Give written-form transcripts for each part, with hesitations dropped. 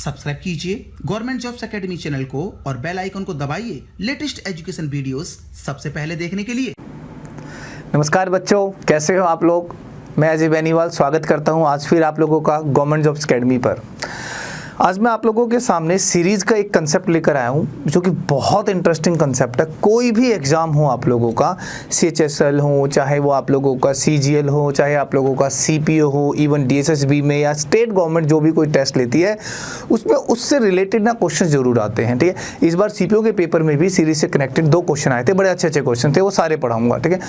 Subscribe कीजिए government jobs academy channel को और बेल आइकन को दबाइए लेटेस्ट एजुकेशन वीडियोस सबसे पहले देखने के लिए। नमस्कार बच्चों, कैसे हो आप लोग। मैं अजय बेनीवाल स्वागत करता हूं आज फिर आप लोगों का गवर्नमेंट जॉब्स एकेडमी पर। आज मैं आप लोगों के सामने सीरीज़ का एक कंसेप्ट लेकर आया हूं जो कि बहुत इंटरेस्टिंग कंसेप्ट है। कोई भी एग्ज़ाम हो आप लोगों का, CHSL हो, चाहे वो आप लोगों का CGL हो, चाहे आप लोगों का CPO हो, इवन DSSB में या स्टेट गवर्नमेंट जो भी कोई टेस्ट लेती है उसमें उससे रिलेटेड ना क्वेश्चन ज़रूर आते हैं। ठीक है, इस बार CPO के पेपर में भी सीरीज से कनेक्टेड 2 क्वेश्चन आए थे, बड़े अच्छे क्वेश्चन थे, वो सारे पढ़ाऊँगा। ठीक है,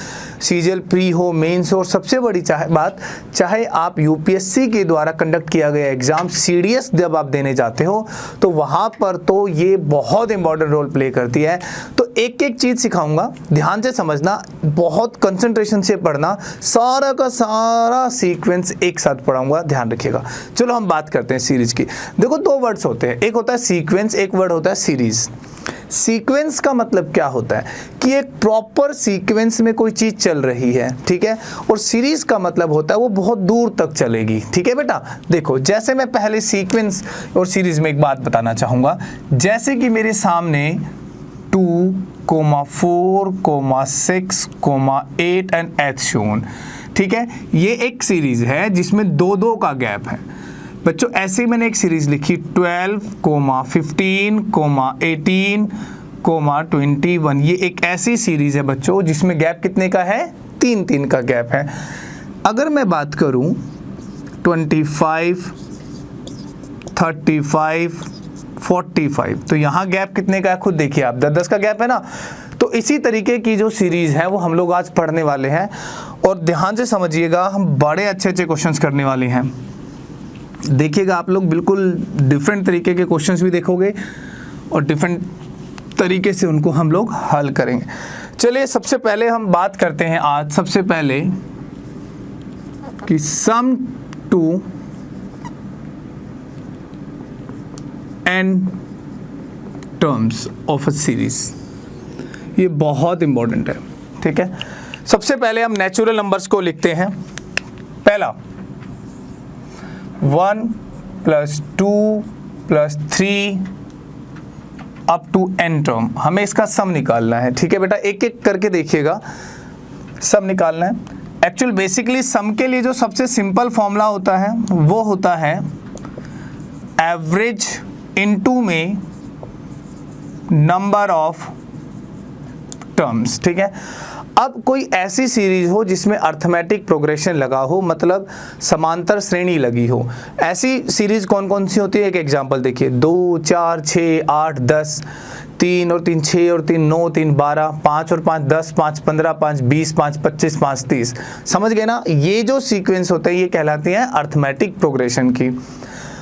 CGL प्री हो, मेन्स हो, और सबसे बड़ी बात, चाहे आप UPSC के द्वारा कंडक्ट किया गया एग्ज़ाम CDS जब आप देने जाते हो तो वहां पर तो ये बहुत इंपॉर्टेंट रोल प्ले करती है। तो एक एक चीज सिखाऊंगा, ध्यान से समझना, बहुत कंसंट्रेशन से पढ़ना, सारा का सारा सीक्वेंस एक साथ पढ़ाऊंगा, ध्यान रखिएगा। चलो हम बात करते हैं सीरीज की। देखो 2 वर्ड्स होते हैं, एक होता है सीक्वेंस, एक वर्ड होता है सीरीज। सीक्वेंस का मतलब क्या होता है कि एक प्रॉपर सीक्वेंस में कोई चीज चल रही है, ठीक है, और सीरीज का मतलब होता है वो बहुत दूर तक चलेगी। ठीक है बेटा, देखो जैसे मैं पहले सीक्वेंस और सीरीज में एक बात बताना चाहूंगा। जैसे कि मेरे सामने 2, 4, 6, 8 एंड h शोन। ठीक है, ये एक सीरीज है जिसमें 2 का गैप है। बच्चों ऐसे ही मैंने एक सीरीज लिखी 12, 15, 18, 21। ये एक ऐसी सीरीज है बच्चों जिसमें गैप कितने का है? 3 का गैप है। अगर मैं बात करूं 25, 35, 45, तो यहाँ गैप कितने का है? खुद देखिए आप, 10 का गैप है ना। तो इसी तरीके की जो सीरीज है वो हम लोग आज पढ़ने वाले हैं, और ध्यान से समझिएगा, हम बड़े अच्छे क्वेश्चंस करने वाले हैं। देखिएगा आप लोग, बिल्कुल डिफरेंट तरीके के क्वेश्चंस भी देखोगे और डिफरेंट तरीके से उनको हम लोग हल करेंगे। चलिए सबसे पहले हम बात करते हैं आज सबसे पहले कि sum to n terms of a series. ये बहुत इंपॉर्टेंट है। ठीक है, सबसे पहले हम नेचुरल नंबर्स को लिखते हैं। पहला 1 + 2 + 3 अप टू n टर्म, हमें इसका सम निकालना है। ठीक है बेटा, एक एक करके देखिएगा, सम निकालना है। एक्चुअल बेसिकली सम के लिए जो सबसे सिंपल फॉर्मूला होता है वो होता है एवरेज इनटू में नंबर ऑफ टर्म्स। ठीक है, अब कोई ऐसी सीरीज हो जिसमें अर्थमेटिक प्रोग्रेशन लगा हो, मतलब समांतर श्रेणी लगी हो, ऐसी सीरीज कौन कौन सी होती है? एक एग्जांपल देखिए, 2, 4, 6, 8, 10, 3 और 3 6 और 3 9, 3 12, 5 और 5 10, 5 15, 5 20, 5 25, 5 30। समझ गए ना? ये जो सीक्वेंस होते हैं ये कहलाती हैं अर्थमेटिक प्रोग्रेशन की।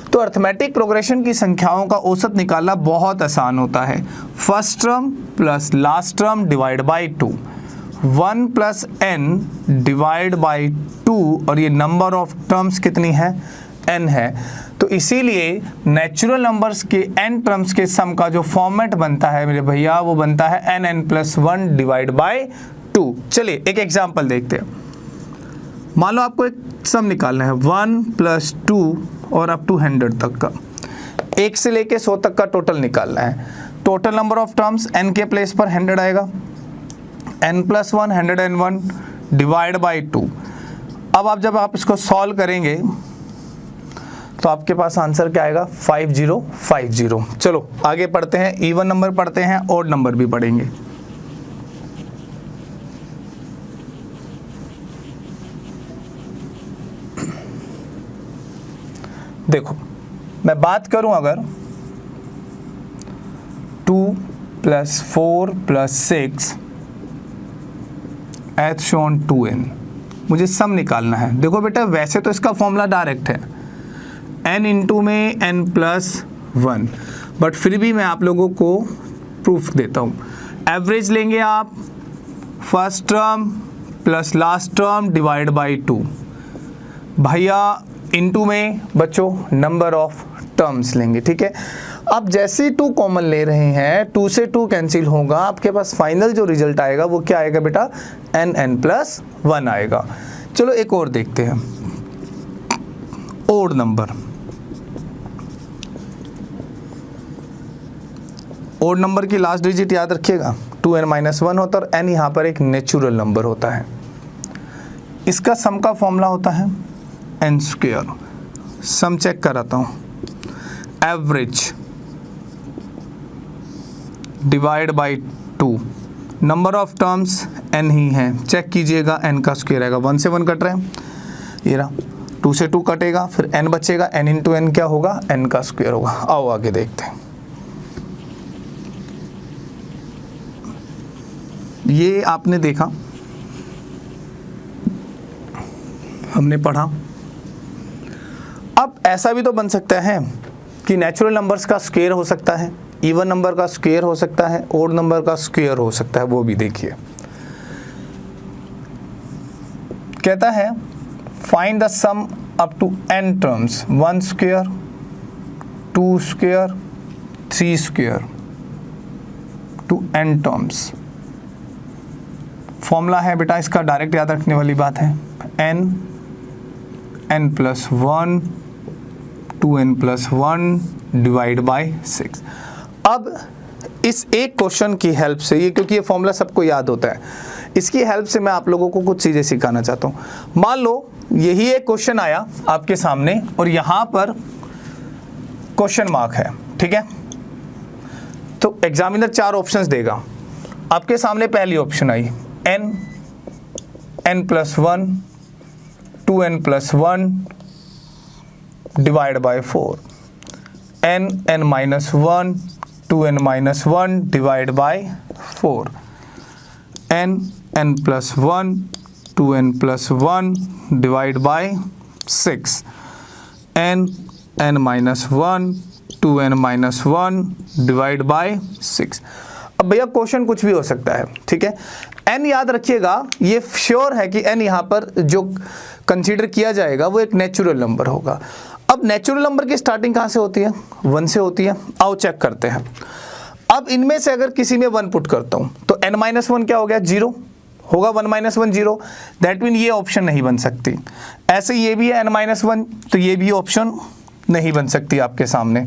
तो अर्थमेटिक प्रोग्रेशन की संख्याओं का औसत निकालना बहुत आसान होता है। First term plus last term divide by 2, 1 + n divide by 2, और ये नंबर ऑफ टर्म्स कितनी है? n है। तो इसीलिए नेचुरल नंबर्स के n टर्म्स के सम का जो फॉर्मेट बनता है मेरे भैया, वो बनता है n+1 डिवाइड बाई 2। चलिए एक एग्जांपल देखते हैं। मान लो आपको एक सम निकालना है 1 + 2 और अप टू 100 तक का, 1 से लेके 100 तक का टोटल निकालना है। Total number of terms n के प्लेस पर 100 आएगा, n+1 101 डिवाइड बाई 2। अब जब आप इसको सॉल्व करेंगे तो आपके पास आंसर क्या आएगा? 5050। चलो आगे पढ़ते हैं, इवन नंबर पढ़ते हैं, ऑड नंबर भी पढ़ेंगे। देखो मैं बात करूं अगर 2 + 4 + 6 h शोन 2n, मुझे सम निकालना है। देखो बेटा वैसे तो इसका फॉर्मूला डायरेक्ट है n इंटू में n+1, बट फिर भी मैं आप लोगों को प्रूफ देता हूँ। एवरेज लेंगे आप first term plus last term divide by 2, भैया इंटू में बच्चों नंबर ऑफ टर्म्स लेंगे। ठीक है, अब जैसे 2 कॉमन ले रहे हैं, 2 से 2 कैंसिल होगा, आपके पास फाइनल जो रिजल्ट आएगा वो क्या आएगा बेटा? n+1 आएगा। चलो एक और देखते हैं, ओड नंबर। ओड नंबर की लास्ट डिजिट याद रखिएगा 2n-1 होता है और n यहाँ पर एक नेचुरल नंबर होता है। इसका सम का फॉर्मूला होता है n²। सम चेक कराता हूँ, average divide by 2, number of terms n ही है, चेक कीजिएगा n का स्क्वायर आएगा, 1 से 1 कट रहे हैं, ये रहा, 2 से 2 कटेगा, फिर n बचेगा, n इंटू n क्या होगा, n का स्क्वायर होगा। आओ आगे देखते हैं। ये आपने देखा, हमने पढ़ा। अब ऐसा भी तो बन सकता है कि नेचुरल नंबर्स का स्क्वायर हो सकता है, इवन नंबर का स्क्वायर हो सकता है, ओड नंबर का स्क्वायर हो सकता है, वो भी देखिए। कहता है find the sum up to n terms, 1 square, 2 square, 3 square to n terms. Formula है बेटा इसका, डायरेक्ट याद रखने वाली बात है, n+1 2n+1 डिवाइड बाई 6। अब इस एक क्वेश्चन की हेल्प से, ये क्योंकि ये फॉर्मूला सबको याद होता है, इसकी हेल्प से मैं आप लोगों को कुछ चीज़ें सिखाना चाहता हूँ। मान लो यही एक क्वेश्चन आया आपके सामने और यहाँ पर क्वेश्चन मार्क है, ठीक है, तो एग्जामिनर 4 ऑप्शंस देगा। आपके सामने पहली option I n+1 2n+1 divide by 4, n-1 2n-1 divide by 4, n+1 2n+1 divide by 6, n-1 2n-1 divide by 6। अब भैया क्वेश्चन कुछ भी हो सकता है, ठीक है। n याद रखिएगा, ये श्योर है कि n यहाँ पर जो कंसीडर किया जाएगा वो एक नेचुरल नंबर होगा। अब नेचुरल नंबर की स्टार्टिंग कहाँ से होती है, 1 से होती है। आओ चेक करते हैं। अब इनमें से अगर किसी में 1 पुट करता हूँ तो n-1 क्या हो गया, 0 होगा, 1-1 0, दैट मीन ये ऑप्शन नहीं बन सकती। ऐसे ये भी है n-1, तो ये भी ऑप्शन नहीं बन सकती आपके सामने,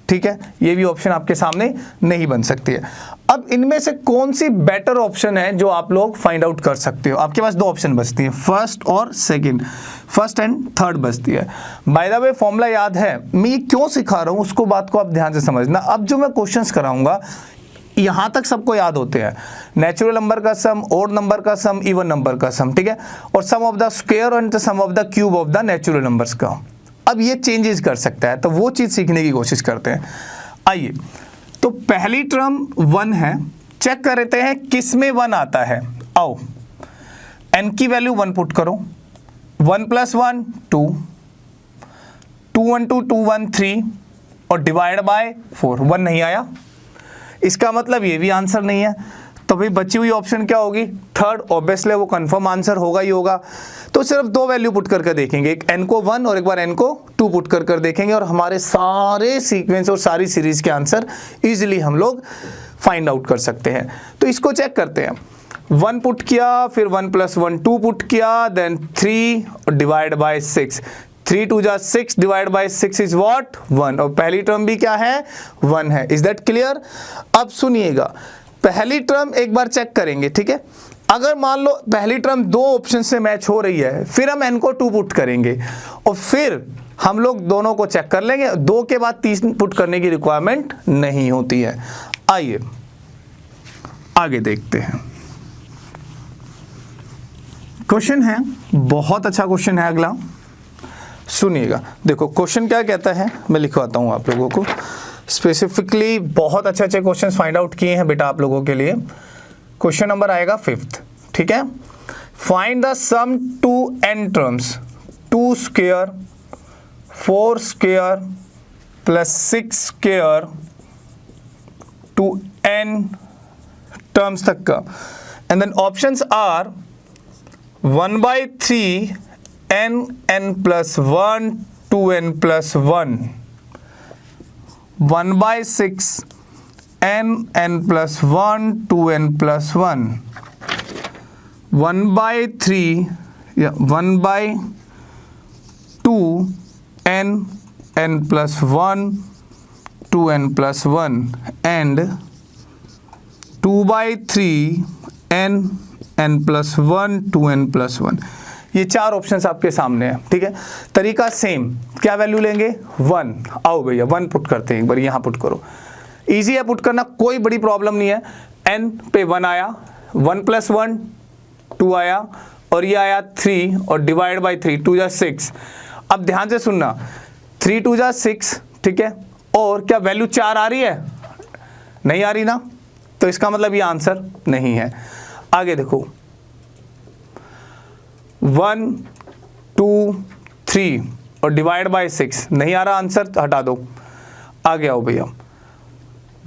ठीक है, ये भी ऑप्शन आपके सामने नहीं बन सकती है। अब इनमें से कौन सी बेटर ऑप्शन है जो आप लोग फाइंड आउट कर सकते हो। आपके पास 2 ऑप्शन बचती हैं, फर्स्ट और सेकंड, फर्स्ट एंड थर्ड बचती है। बाय द वे फॉर्मूला याद है, मैं ये क्यों सिखा रहा हूँ उसको बात को आप ध्यान से समझना। अब जो मैं क्वेश्चंस कराऊंगा यहाँ तक सबको याद होते हैं, नेचुरल नंबर का सम, ओड नंबर का सम, इवन नंबर का सम, ठीक है, और sum of the square and sum of the cube of the natural numbers का। अब ये चेंजेस कर सकता है, तो वो चीज़ सीखने की कोशिश करते हैं। आइए, तो पहली टर्म 1 है, चेक करते हैं किस में 1 आता है। आओ, n की वैल्यू 1 पुट करो, 1 + 1 2, 2 1 2 2 1 3 और डिवाइड बाय 4, 1 नहीं आया, इसका मतलब ये भी आंसर नहीं है। तो भाई बची हुई ऑप्शन क्या होगी, थर्ड, ऑब्वियसली वो कंफर्म आंसर होगा ही होगा। तो सिर्फ 2 वैल्यू पुट करके देखेंगे, एक n को 1 और एक बार n को 2 पुट कर देखेंगे और हमारे सारे सीक्वेंस और सारी सीरीज के आंसर इजीली हम लोग फाइंड आउट कर सकते हैं। तो इसको चेक करते हैं। 1 पुट किया, फिर 1 + 1 2 पुट किया, देन 3 डिवाइड बाय 6, 3 2 जा 6 डिवाइड बाय 6 इज व्हाट, 1, और पहली टर्म भी क्या है, 1 है। Is that clear. अब सुनिएगा, पहली टर्म एक बार चेक करेंगे, ठीक है। अगर मान लो पहली टर्म 2 ऑप्शन से मैच हो रही है, फिर हम n को 2 पुट करेंगे और फिर हम लोग दोनों को चेक कर लेंगे। 2 के बाद 3 पुट करने की रिक्वायरमेंट नहीं होती है। आइए आगे देखते हैं। क्वेश्चन है, बहुत अच्छा क्वेश्चन है अगला, सुनिएगा। देखो क्वेश्चन क्या कहता है, मैं लिखवाता हूं आप लोगों को। स्पेसिफिकली बहुत अच्छे क्वेश्चंस फाइंड आउट किए हैं बेटा आप लोगों के लिए। क्वेश्चन नंबर आएगा 5th, ठीक है। Find the sum to n terms, 2 square 4 square plus 6 square to n terms तक का। And then options are 1/3 n+1 2n+1, 1/6 n+1 2n+1, 1/3 या 1/2 n+1 2n+1 and 2/3 n+1 2n+1। ये चार ऑप्शंस आपके सामने हैं, ठीक है। तरीका सेम, क्या वैल्यू लेंगे 1। आओ भैया 1 पुट करते हैं, एक बार यहाँ पुट करो। इजी है पुट करना, कोई बड़ी प्रॉब्लम नहीं है। n पे 1 आया, 1 + 1 2 आया, और ये आया 3 और डिवाइड बाई 3 2 जा 6। अब ध्यान से सुनना, 3 2 जा 6, ठीक है। और क्या वैल्यू 4 आ रही है? नहीं आ रही ना, तो इसका मतलब ये आंसर नहीं है। आगे देखो 1 2 3 और डिवाइड बाय 6, नहीं आ रहा आंसर, तो हटा दो। आगे आओ भैया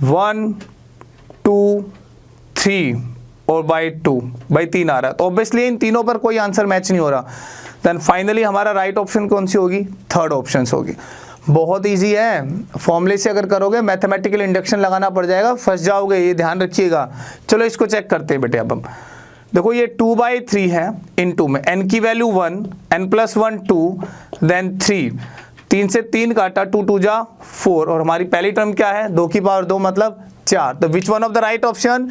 1 2 3 और बाई 2 बाई 3 आ रहा है, तो ऑब्वियसली इन तीनों पर कोई आंसर मैच नहीं हो रहा। देन फाइनली हमारा राइट ऑप्शन कौन सी होगी? थर्ड ऑप्शन होगी। बहुत इजी है, फॉर्मूले से अगर करोगे मैथमेटिकल इंडक्शन लगाना पड़ जाएगा, फंस जाओगे, ये ध्यान रखिएगा। चलो इसको चेक करते हैं बेटे। अब हम देखो ये 2/3 है इनटू में n की वैल्यू 1, n+1 2, देन 3, 3 से 3 काटा, 2 2 जा 4, और हमारी पहली टर्म क्या है? 2 की पावर 2 मतलब 4। तो which one of the right option?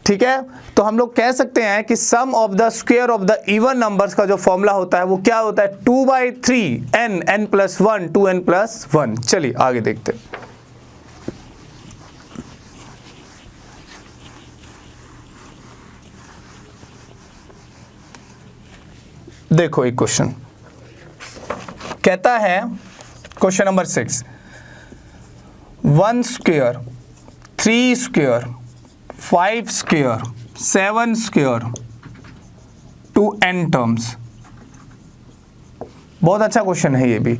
ठीक है, तो हम लोग कह सकते हैं कि sum of the square of the even numbers का जो फॉर्मूला होता है वो क्या होता है? 2/3 n+1 2n+1। चलिए आगे देखते हैं। देखो एक क्वेश्चन कहता है, question number 6, 1 square 3 square 5 square 7 square to n terms. बहुत अच्छा क्वेश्चन है ये भी।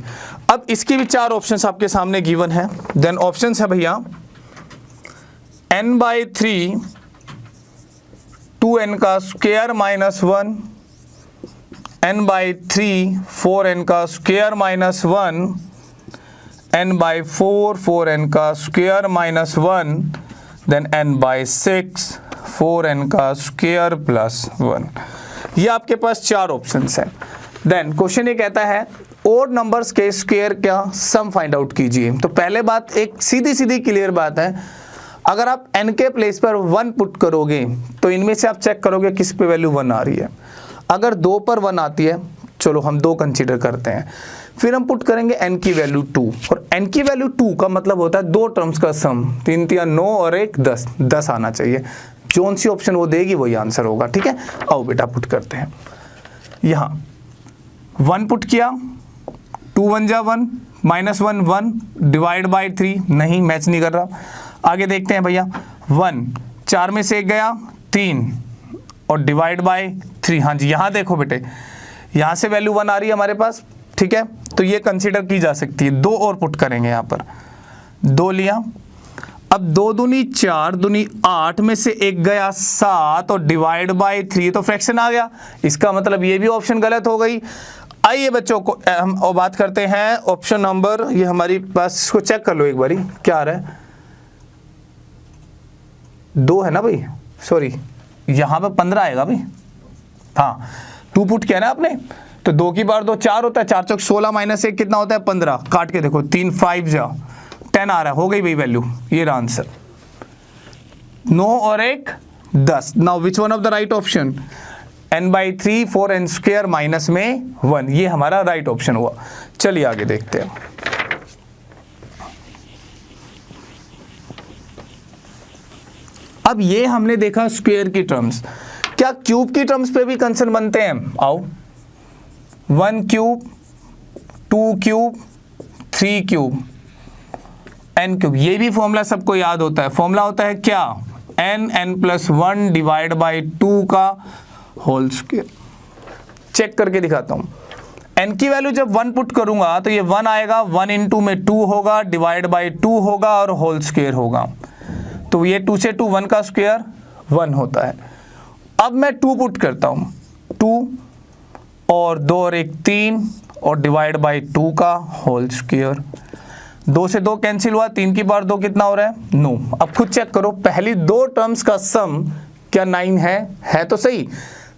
अब इसकी भी 4 ऑप्शंस आपके सामने गिवन है। देन ऑप्शंस है भैया n/3 2n का स्क्वायर -1, n/3 4n का स्क्वायर -1, n/4 4n का स्क्वायर -1, देन n/6 4n का स्क्वायर +1। ये आपके पास 4 ऑप्शंस हैं। देन क्वेश्चन ये कहता है ओड नंबर्स के स्क्वायर का सम फाइंड आउट कीजिए। तो पहले बात, एक सीधी सीधी क्लियर बात है, अगर आप n के प्लेस पर 1 पुट करोगे तो इनमें से आप चेक करोगे किस पे वैल्यू 1 आ रही है। अगर 2 पर 1 आती है, चलो हम 2 कंसीडर करते हैं, फिर हम पुट करेंगे n की वैल्यू 2, और n की वैल्यू 2 का मतलब होता है 2 टर्म्स का सम, 3 3 9 और 1 10, 10 आना चाहिए। जोन सी ऑप्शन वो देगी वही आंसर होगा, ठीक है। आओ बेटा पुट करते हैं। यहाँ 1 पुट किया, 2 1 जा 1, -1 1 डिवाइड बाई 3, नहीं मैच नहीं कर रहा। आगे देखते हैं भैया 1 4 में से 1 गया 3 और डिवाइड बाय 3। हाँ जी, यहाँ देखो बेटे, यहाँ से वैल्यू 1 आ रही है हमारे पास, ठीक है, तो ये कंसीडर की जा सकती है। 2 और पुट करेंगे यहाँ पर, 2 लिया, अब 2 दूनी 4 दूनी 8 में से 1 गया 7 और डिवाइड बाय 3, तो फ्रैक्शन आ गया। इसका मतलब ये भी ऑप्शन गलत हो गई। आइए बच्चों को हम और बात करते हैं ऑप्शन नंबर, ये हमारी पास, इसको चेक कर लो एक बारी क्या आ रहा है। 2 है ना भाई, सॉरी यहाँ पे 15 आएगा भाई। हाँ 2 पुट किया ना आपने, तो 2 की बार 2 4 होता है, 4 चौक 16 -1 कितना होता है 15। काट के देखो 3 5 जा 10 आ रहा है, हो गई भाई वैल्यू, ये रहा आंसर। 9 और 1 10। Now which one of the right option? n/3 4n square minus में 1, ये हमारा राइट ऑप्शन हुआ। चलिए आगे देखते हैं। अब ये हमने देखा स्क्वायर की टर्म्स, क्या क्यूब की टर्म्स पे भी कंसर्न बनते हैं? आओ 1 cube 2 cube 3 cube n cube, ये भी फॉर्मूला सबको याद होता है। फॉर्मूला होता है क्या? n+1 डिवाइड बाई 2 का होल स्क्वायर। चेक करके दिखाता हूं। n की वैल्यू जब 1 पुट करूंगा तो ये 1 आएगा, 1 इंटू में 2 होगा, डिवाइड बाई 2 होगा और होल स्क्वायर होगा। तो ये 2 से 2 1 का स्क्वायर 1 होता है। अब मैं 2 पुट करता हूं, 2 और 2 और 1 3 और डिवाइड बाई 2 का होल स्क्वायर। 2 से 2 कैंसिल हुआ, 3 की पावर 2 कितना हो रहा है? 9। अब खुद चेक करो, पहली 2 टर्म्स का सम क्या 9 है तो सही।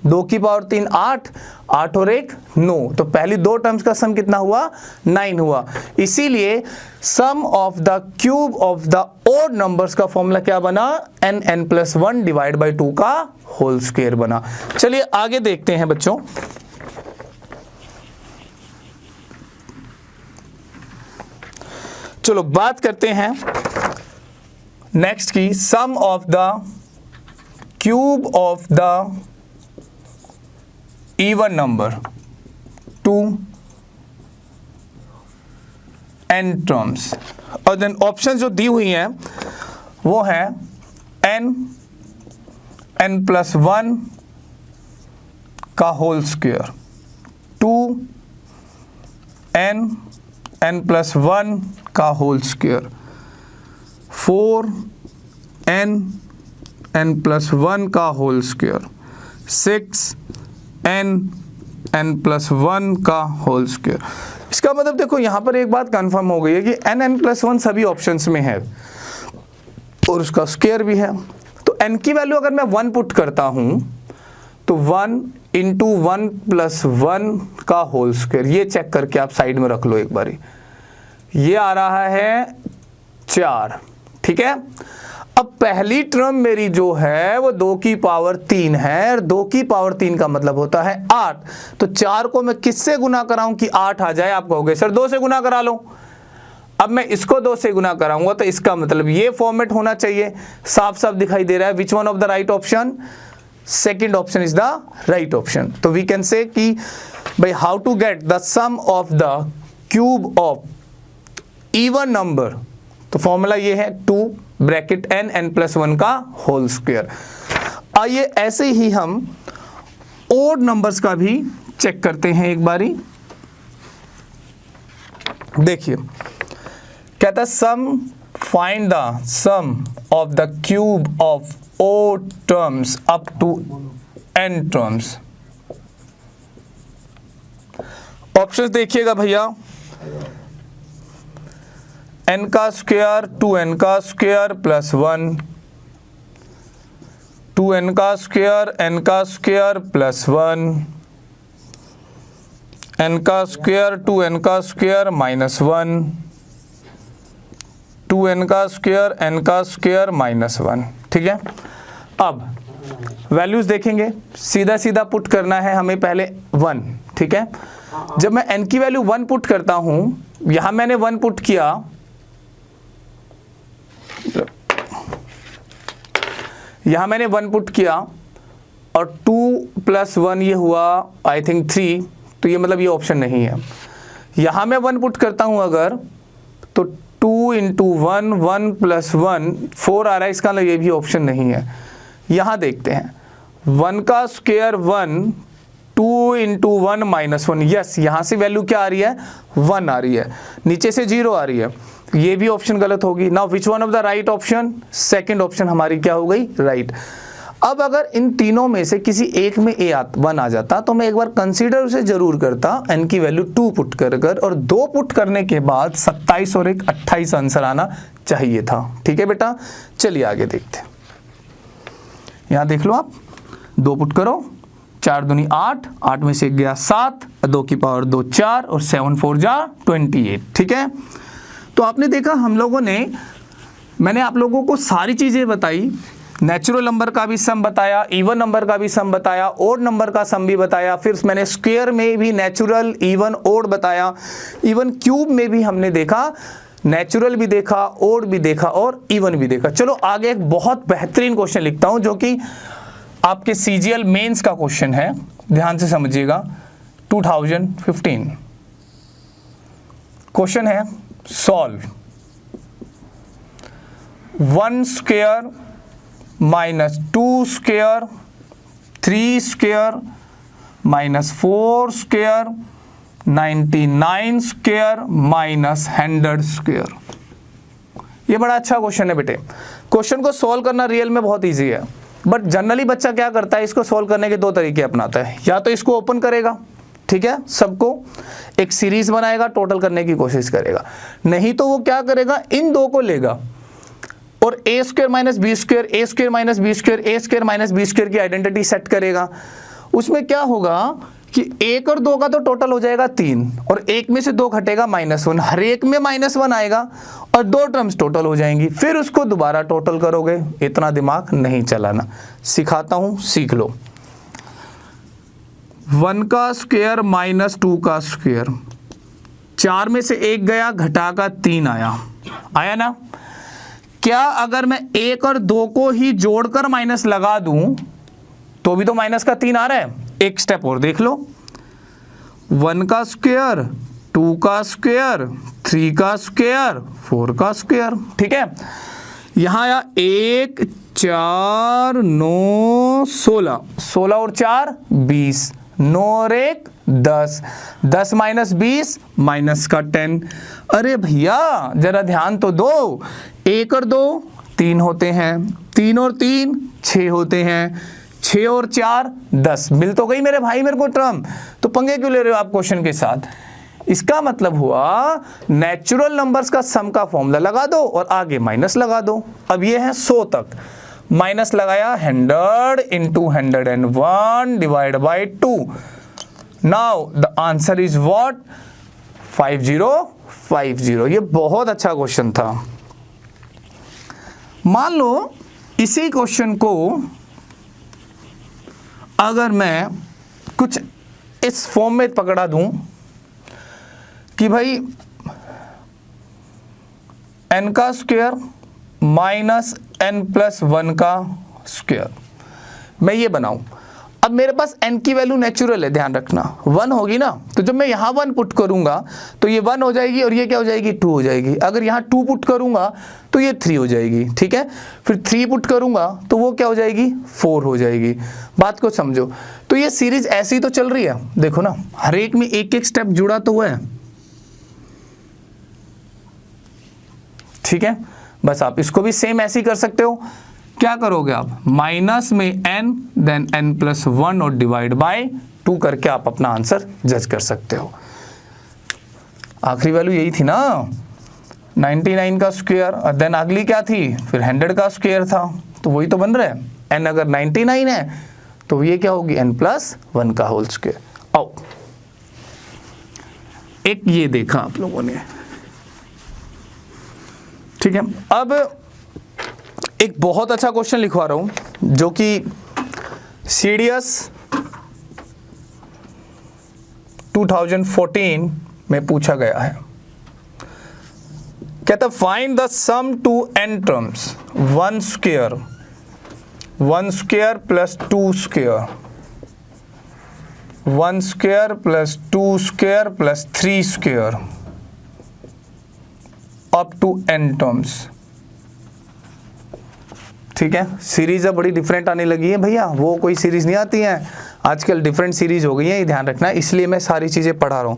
2 की पावर 3 8 8 और 1 9, तो पहली दो टर्म्स का सम कितना हुआ 9 हुआ। इसीलिए sum of the cube of the odd numbers का फॉर्मूला क्या बना, n+1 डिवाइड बाई 2 का होल स्क्वायर बना। चलिए आगे देखते हैं बच्चों। चलो बात करते हैं नेक्स्ट की, sum of the cube of the even number to n terms. और देन ऑप्शन जो दी हुई हैं वो है n+1 का होल स्क्वायर, 2n n+1 का होल स्क्वायर, 4n n+1 का होल स्क्वायर, 6n n+1 का होल स्क्वायर। इसका मतलब देखो यहां पर एक बात कंफर्म हो गई है कि n+1 सभी ऑप्शंस में है और उसका स्क्वायर भी है। तो n की वैल्यू अगर मैं 1 पुट करता हूं तो 1 इंटू 1+1 का होल स्क्वायर, ये चेक करके आप साइड में रख लो एक बारी, ये आ रहा है 4, ठीक है। अब पहली टर्म मेरी जो है वो 2 की पावर 3 है, और 2 की पावर 3 का मतलब होता है 8। तो 4 को मैं किससे गुना कराऊं कि 8 आ जाए? आप कहोगे सर 2 से गुना करा लो। अब मैं इसको 2 से गुना कराऊंगा तो इसका मतलब ये फॉर्मेट होना चाहिए, साफ साफ दिखाई दे रहा है। Which one of the right option? Second option is the right option. तो वी कैन से कि भाई how to get the sum of the cube of even number, तो फॉर्मूला ये है 2 ब्रैकेट n n+1 का होल स्क्वायर। आइए ऐसे ही हम ओड नंबर्स का भी चेक करते हैं एक बारी। देखिए कहता है sum, find the sum of the cube of odd terms up to n terms. Options देखिएगा भैया, n का स्क्वायर 2n का स्क्वायर प्लस 1, 2n का स्क्वायर n का स्क्वायर प्लस 1, n का स्क्वायर 2n का स्क्वायर माइनस 1, 2n का square n का स्क्वायर माइनस 1, ठीक है। अब वैल्यूज देखेंगे, सीधा सीधा पुट करना है हमें पहले 1, ठीक है। जब मैं n की वैल्यू 1 पुट करता हूं, यहां मैंने 1 पुट किया, यहां मैंने 1 पुट किया और 2 + 1 ये हुआ आई थिंक 3, तो ये मतलब ये ऑप्शन नहीं है। यहां मैं 1 पुट करता हूं अगर, तो 2 × 1 1 + 1 4 आ रहा है, इसका मतलब ये भी ऑप्शन नहीं है। यहां देखते हैं 1 का स्क्वायर 1, 2 × 1 - 1, यस यहां से वैल्यू क्या आ रही है 1 आ रही है, नीचे से 0 आ रही है, ये भी ऑप्शन गलत होगी। Now which one of the right option? Second option हमारी क्या हो गई राइट। अब अगर इन तीनों में से किसी एक में 1 आ जाता तो मैं एक बार कंसीडर उसे जरूर करता, n की वैल्यू 2 पुट कर और 2 पुट करने के बाद 27 और 1 28 आंसर आना चाहिए था, ठीक है बेटा। चलिए आगे देखते हैं, यहां देख लो आप, 2 पुट करो, 4 दूनी 8, 8 में से 1 गया 7, 2 की पावर 2 4 और 7 4 जा 28, ठीक है। तो आपने देखा हम लोगों ने, मैंने आप लोगों को सारी चीज़ें बताई, नेचुरल नंबर का भी सम बताया, इवन नंबर का भी सम बताया, ओड नंबर का सम भी बताया, फिर मैंने स्क्वायर में भी नेचुरल इवन ओड बताया, इवन क्यूब में भी हमने देखा, नेचुरल भी देखा, ओड भी देखा और इवन भी देखा। चलो आगे एक बहुत बेहतरीन क्वेश्चन लिखता हूं जो कि आपके CGL मेंस का क्वेश्चन है, ध्यान से समझिएगा। 2015 क्वेश्चन है, solve 1 square minus 2 square 3 square minus 4 square 99 square minus 100 square. ये बड़ा अच्छा क्वेश्चन है बेटे। क्वेश्चन को सॉल्व करना रियल में बहुत इजी है, बट जनरली बच्चा क्या करता है, इसको सॉल्व करने के 2 तरीके अपनाता है। या तो इसको ओपन करेगा, ठीक है, सबको एक सीरीज बनाएगा, टोटल करने की कोशिश करेगा, नहीं तो वो क्या करेगा, इन 2 को लेगा और a² - b² a² - b² a² - b² की आइडेंटिटी सेट करेगा। उसमें क्या होगा कि 1 और 2 का तो टोटल हो जाएगा 3 और 1 में से 2 घटेगा -1, हर एक में -1 आएगा और 2 टर्म्स टोटल हो जाएंगी, फिर उसको दोबारा टोटल करोगे। इतना दिमाग नहीं चलाना, सिखाता हूं, सीख लो। 1 का स्क्वायर माइनस 2 का स्क्वायर, 4 में से 1 गया, घटा का 3 आया ना। क्या अगर मैं 1 और 2 को ही जोड़कर माइनस लगा दूं तो भी तो माइनस का 3 आ रहा है। एक स्टेप और देख लो, 1 का स्क्वायर, 2 का स्क्वायर, 3 का स्क्वायर, 4 का स्क्वायर, ठीक है। यहां आया 1 4 9 16, 16 और 4 20, 9 और 1 10, 10 माइनस 20 माइनस का 10। अरे भैया जरा ध्यान तो दो, 1 और 2 3 होते हैं, 3 और 3 6 होते हैं, 6 और 4 10, मिल तो गई मेरे भाई मेरे को टर्म। तो पंगे क्यों ले रहे हो आप क्वेश्चन के साथ? इसका मतलब हुआ नेचुरल नंबर्स का सम का फॉर्मूला लगा दो और आगे माइनस लगा दो। अब ये है 100 तक, माइनस लगाया 100 into 101 divide by 2। Now the answer is what? 5050। ये बहुत अच्छा क्वेश्चन था। मान लो इसी क्वेश्चन को अगर मैं कुछ इस फॉर्म में पकड़ा दूं कि भाई n का स्क्वायर माइनस n प्लस 1 का स्क्वायर, मैं ये बनाऊं। अब मेरे पास n की वैल्यू नेचुरल है, ध्यान रखना 1 होगी ना, तो जब मैं यहाँ 1 पुट करूंगा तो ये 1 हो जाएगी और ये क्या हो जाएगी 2 हो जाएगी। अगर यहाँ 2 पुट करूंगा तो ये 3 हो जाएगी, ठीक है। फिर 3 पुट करूंगा तो वो क्या हो जाएगी 4 हो जाएगी। बात को समझो, तो ये सीरीज ऐसी तो चल रही है, देखो ना हर एक में एक एक स्टेप जुड़ा तो हुआ है, ठीक है। बस आप इसको भी सेम ऐसे ही कर सकते हो। क्या करोगे आप, माइनस में n देन n प्लस 1 और डिवाइड बाय 2 करके आप अपना आंसर जज कर सकते हो। आखिरी वैल्यू यही थी ना 99 का स्क्वायर, और देन अगली क्या थी, फिर 100 का स्क्वायर था, तो वही तो बन रहा है। n अगर 99 है तो ये क्या होगी n प्लस 1 का होल स्क्वायर। आओ एक ये देखा आप लोगों ने, ठीक है। अब एक बहुत अच्छा क्वेश्चन लिखवा रहा हूं जो कि CDS 2014 में पूछा गया है। कहता find the sum to n terms, 1 square plus 2 square, 1 square plus 2 square plus 3 square up to n terms, ठीक है। सीरीज अब बड़ी डिफरेंट आने लगी है भैया, वो कोई सीरीज नहीं आती है आजकल, डिफरेंट सीरीज हो गई है, ये ध्यान रखना, इसलिए मैं सारी चीजें पढ़ा रहा हूं।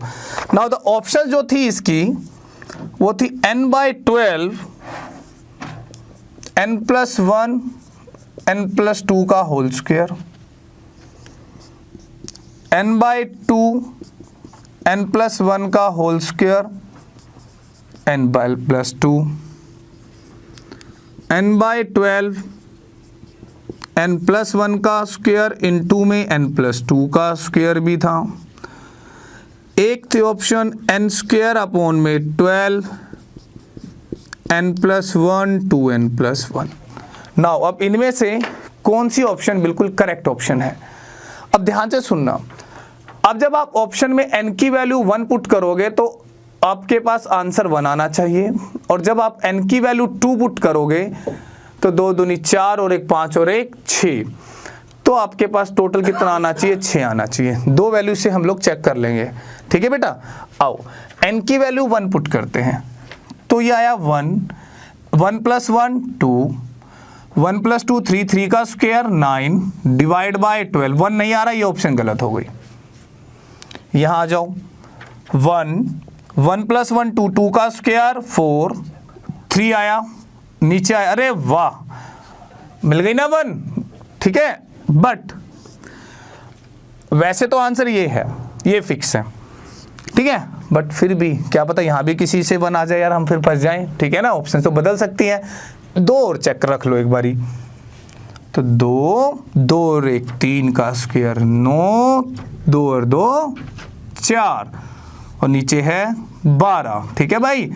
नाउ द ऑप्शन जो थी इसकी वो थी n/12, n plus 1, n plus 2 का whole square, n/2, n plus 1 का whole square, n plus 2, n/12, n plus 1 का स्क्वायर इन 2 में n प्लस 2 का स्क्वायर भी था। एक थे ऑप्शन n स्क्वायर अपॉन में 12, n plus 1 2n plus 1। Now अब इनमें से कौन सी ऑप्शन बिल्कुल करेक्ट ऑप्शन है? अब ध्यान से सुनना, अब जब आप ऑप्शन में n की वैल्यू 1 पुट करोगे तो आपके पास आंसर 1 आना चाहिए, और जब आप n की वैल्यू 2 पुट करोगे तो 2 दूनी 4 और 1 5 और 1 6, तो आपके पास टोटल कितना आना चाहिए 6 आना चाहिए। 2 वैल्यू से हम लोग चेक कर लेंगे, ठीक है बेटा। आओ n की वैल्यू 1 पुट करते हैं, तो ये आया 1, 1 प्लस 1 2, 1 प्लस 2 3, 3 का स्क्वायर 9 डिवाइड बाय 12, 1 नहीं आ रहा, ये ऑप्शन गलत हो गई। यहां आ जाओ, 1 प्लस 1 2, 2 का स्क्वायर 4, 3 आया, नीचे आया, अरे वाह मिल गई ना 1, ठीक है। बट वैसे तो आंसर ये है, ये फिक्स है, ठीक है। बट फिर भी क्या पता यहां भी किसी से 1 आ जाए यार, हम फिर फंस जाएं, ठीक है ना। ऑप्शन तो बदल सकती हैं, 2 और चेक रख लो एक बारी। तो 2 और 1 3 का स्क्वायर 9, 2 और 2 4 और नीचे है 12। ठीक है भाई,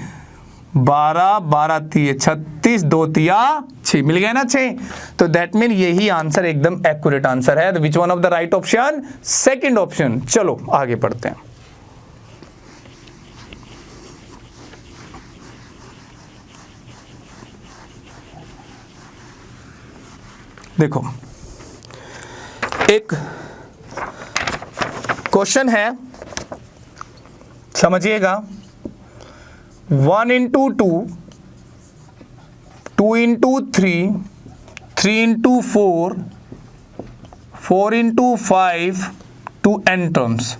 12 12 3 36, 2 तिया 6, मिल गया ना 6। तो दैट मीन यही आंसर एकदम एक्यूरेट आंसर है। Which one of the right option? Second option. चलो आगे पढ़ते हैं। देखो एक क्वेश्चन है, समझिएगा। 1 into 2, 2 into 3, 3 into 4, 4 into 5 to n terms।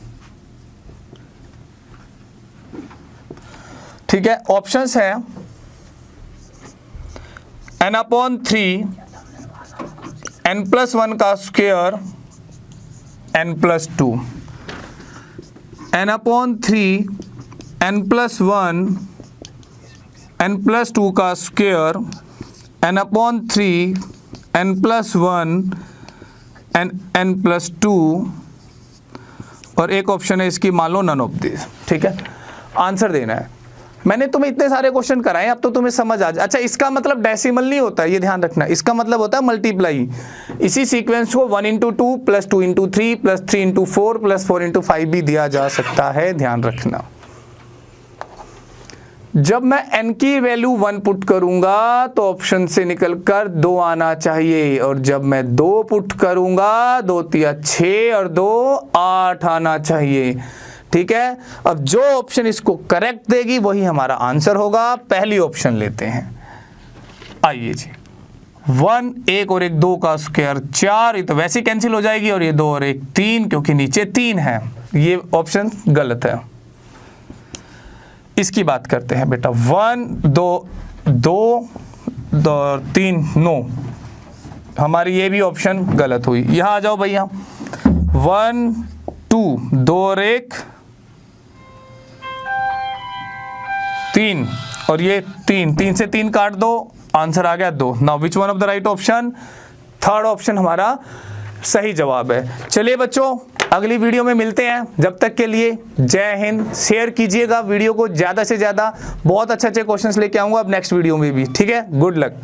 ठीक है, ऑप्शंस है n/3 n+1 का square n+2, n/3 n+1 n+2 का स्क्वायर n/3 n+1 n+2 और एक ऑप्शन है इसकी मान लो नन ऑफ दिस। ठीक है, आंसर देना है। मैंने तुम्हें इतने सारे क्वेश्चन कराए, अब तो तुम्हें समझ आ जाए। अच्छा, इसका मतलब डेसिमल नहीं होता, ये ध्यान रखना। इसका मतलब होता है मल्टीप्लाई। इसी सीक्वेंस को 1 into 2 + 2 into 3 + 3 into 4 + 4 into 5 भी दिया जा सकता है, ध्यान रखना। जब मैं n की वैल्यू 1 पुट करूंगा तो ऑप्शन से निकलकर 2 आना चाहिए, और जब मैं 2 पुट करूंगा 2 तिया 6 और 2 8 आना चाहिए। ठीक है, अब जो ऑप्शन इसको करेक्ट देगी वही हमारा आंसर होगा। पहली ऑप्शन लेते हैं, आइए जी। 1 1 और 1 2 का स्क्वायर 4, ये तो वैसे ही कैंसिल हो जाएगी, और ये 2 और 1 3 क्योंकि नीचे 3 है। ये ऑप्शन गलत है। इसकी बात करते हैं बेटा। 1 2 2 और 3 9, हमारी ये भी ऑप्शन गलत हुई। यहां आ जाओ भैया। 1 2 2 और 1 3 और ये 3 3 से 3 काट दो, आंसर आ गया 2। Now which one of the right option? Third option हमारा सही जवाब है। चलिए बच्चों, अगली वीडियो में मिलते हैं। जब तक के लिए जय हिंद। शेयर कीजिएगा वीडियो को ज़्यादा से ज़्यादा, बहुत अच्छे अच्छे क्वेश्चंस लेके आऊँगा अब नेक्स्ट वीडियो में भी। ठीक है, गुड लक।